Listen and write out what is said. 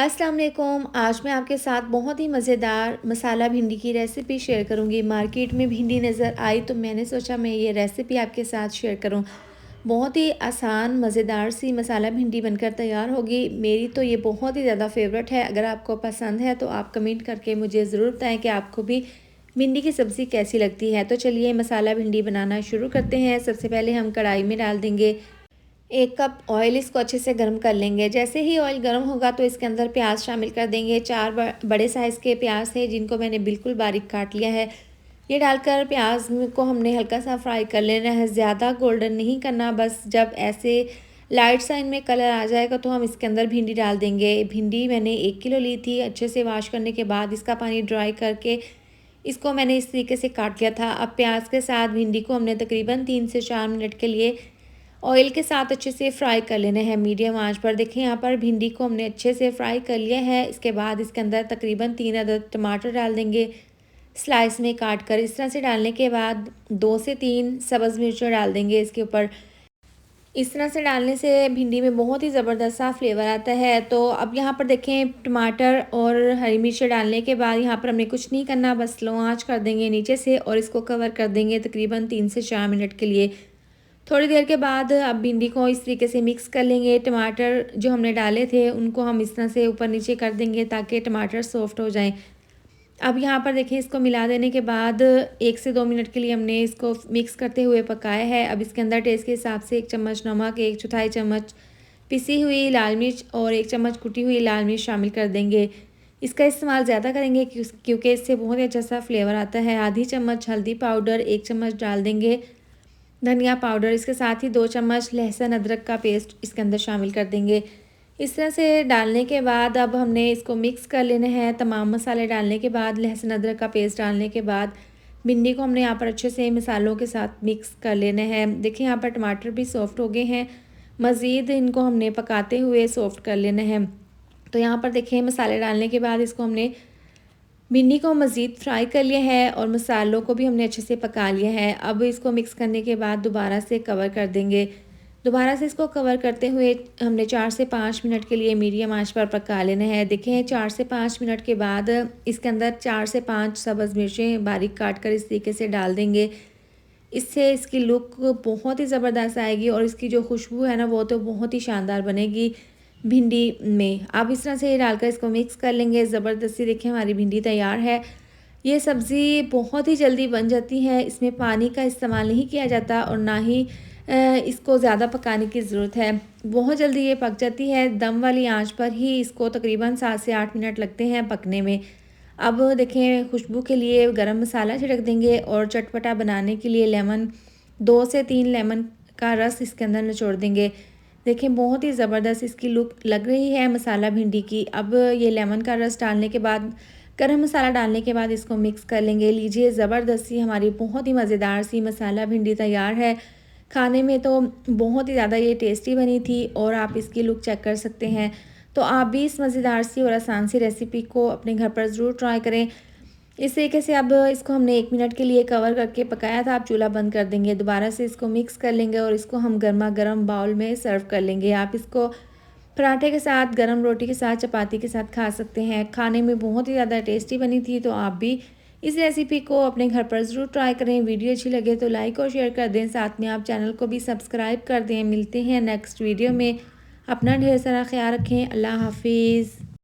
अस्सलाम वालेकुम। आज मैं आपके साथ बहुत ही मज़ेदार मसाला भिंडी की रेसिपी शेयर करूंगी। मार्केट में भिंडी नज़र आई तो मैंने सोचा मैं ये रेसिपी आपके साथ शेयर करूं। बहुत ही आसान मज़ेदार सी मसाला भिंडी बनकर तैयार होगी। मेरी तो ये बहुत ही ज़्यादा फेवरेट है। अगर आपको पसंद है तो आप कमेंट करके मुझे ज़रूर बताएं कि आपको भी भिंडी की सब्ज़ी कैसी लगती है। तो चलिए मसाला भिंडी बनाना शुरू करते हैं। सबसे पहले हम कढ़ाई में डाल देंगे 1 कप ऑयल। इसको अच्छे से गर्म कर लेंगे। जैसे ही ऑयल गर्म होगा तो इसके अंदर प्याज शामिल कर देंगे। 4 बड़े साइज़ के प्याज थे जिनको मैंने बिल्कुल बारीक काट लिया है। ये डालकर प्याज को हमने हल्का सा फ्राई कर लेना है, ज़्यादा गोल्डन नहीं करना। बस जब ऐसे लाइट सा इनमें कलर आ जाएगा तो हम इसके अंदर भिंडी डाल देंगे। भिंडी मैंने 1 किलो ली थी। अच्छे से वॉश करने के बाद इसका पानी ड्राई करके इसको मैंने इस तरीके से काट लिया था। अब प्याज के साथ भिंडी को हमने तकरीबन 3 से 4 मिनट के लिए ऑयल के साथ अच्छे से फ्राई कर लेना है मीडियम आंच पर। देखिए यहाँ पर भिंडी को हमने अच्छे से फ्राई कर लिया है। इसके बाद इसके अंदर तकरीबन 3 अदद टमाटर डाल देंगे स्लाइस में काट कर। इस तरह से डालने के बाद 2 से 3 सब्ज़ मिर्चें डाल देंगे इसके ऊपर। इस तरह से डालने से भिंडी में बहुत ही ज़बरदस्त सा फ्लेवर आता है। तो अब यहाँ पर देखें टमाटर और हरी मिर्चें डालने के बाद यहाँ पर हमें कुछ नहीं करना, बस स्लो आंच कर देंगे नीचे से और इसको कवर कर देंगे तकरीबन 3 से 4 मिनट के लिए। थोड़ी देर के बाद अब भिंडी को इस तरीके से मिक्स कर लेंगे। टमाटर जो हमने डाले थे उनको हम इस तरह से ऊपर नीचे कर देंगे ताकि टमाटर सॉफ्ट हो जाएं। अब यहाँ पर देखिए इसको मिला देने के बाद 1 से 2 मिनट के लिए हमने इसको मिक्स करते हुए पकाया है। अब इसके अंदर टेस्ट के हिसाब से 1 चम्मच नमक, 1/4 चम्मच पिसी हुई लाल मिर्च और 1 चम्मच कुटी हुई लाल मिर्च शामिल कर देंगे। इसका इस्तेमाल ज़्यादा करेंगे क्योंकि इससे बहुत ही अच्छा सा फ्लेवर आता है। आधी चम्मच हल्दी पाउडर, 1 चम्मच डाल देंगे धनिया पाउडर। इसके साथ ही 2 चम्मच लहसुन अदरक का पेस्ट इसके अंदर शामिल कर देंगे। इस तरह से डालने के बाद अब हमने इसको मिक्स कर लेना है। तमाम मसाले डालने के बाद, लहसुन अदरक का पेस्ट डालने के बाद भिंडी को हमने यहाँ पर अच्छे से मसालों के साथ मिक्स कर लेना है। देखिए यहाँ पर टमाटर भी सॉफ्ट हो गए हैं। मज़ीद इनको हमने पकाते हुए सॉफ्ट कर लेना है। तो यहाँ पर देखिए मसाले डालने के बाद इसको हमने भिंडी को मज़ीद फ्राई कर लिया है और मसालों को भी हमने अच्छे से पका लिया है। अब इसको मिक्स करने के बाद दोबारा से कवर कर देंगे। दोबारा से इसको कवर करते हुए हमने 4 से 5 मिनट के लिए मीडियम आंच पर पका लेना है। देखें 4 से 5 मिनट के बाद इसके अंदर 4 से 5 सब्ज़ मिर्चें बारीक काट कर इस तरीके से डाल देंगे। इससे इसकी लुक बहुत ही ज़बरदस्त आएगी और इसकी जो खुशबू है ना वो तो बहुत ही शानदार बनेगी भिंडी में। अब इस तरह से ये डालकर इसको मिक्स कर लेंगे। ज़बरदस्ती देखिए हमारी भिंडी तैयार है। ये सब्ज़ी बहुत ही जल्दी बन जाती है। इसमें पानी का इस्तेमाल नहीं किया जाता और ना ही इसको ज़्यादा पकाने की ज़रूरत है। बहुत जल्दी ये पक जाती है। दम वाली आंच पर ही इसको तकरीबन 7 से 8 मिनट लगते हैं पकने में। अब देखें खुशबू के लिए गरम मसाला छिड़क देंगे और चटपटा बनाने के लिए लेमन 2 से 3 लेमन का रस इसके अंदर निचोड़ देंगे। देखें बहुत ही ज़बरदस्त इसकी लुक लग रही है मसाला भिंडी की। अब ये लेमन का रस डालने के बाद, गरम मसाला डालने के बाद इसको मिक्स कर लेंगे। लीजिए ज़बरदस्त सी हमारी बहुत ही मज़ेदार सी मसाला भिंडी तैयार है। खाने में तो बहुत ही ज़्यादा ये टेस्टी बनी थी और आप इसकी लुक चेक कर सकते हैं। तो आप भी इस मज़ेदार सी और आसान सी रेसिपी को अपने घर पर ज़रूर ट्राई करें। इस तरीके से अब इसको हमने 1 मिनट के लिए कवर करके पकाया था। आप चूल्हा बंद कर देंगे। दोबारा से इसको मिक्स कर लेंगे और इसको हम गर्मा गर्म बाउल में सर्व कर लेंगे। आप इसको पराठे के साथ, गरम रोटी के साथ, चपाती के साथ खा सकते हैं। खाने में बहुत ही ज़्यादा टेस्टी बनी थी। तो आप भी इस रेसिपी को अपने घर पर ज़रूर ट्राई करें। वीडियो अच्छी लगे तो लाइक और शेयर कर दें। साथ में आप चैनल को भी सब्सक्राइब कर दें। मिलते हैं नेक्स्ट वीडियो में। अपना ढेर सारा ख्याल रखें। अल्लाह हाफिज़।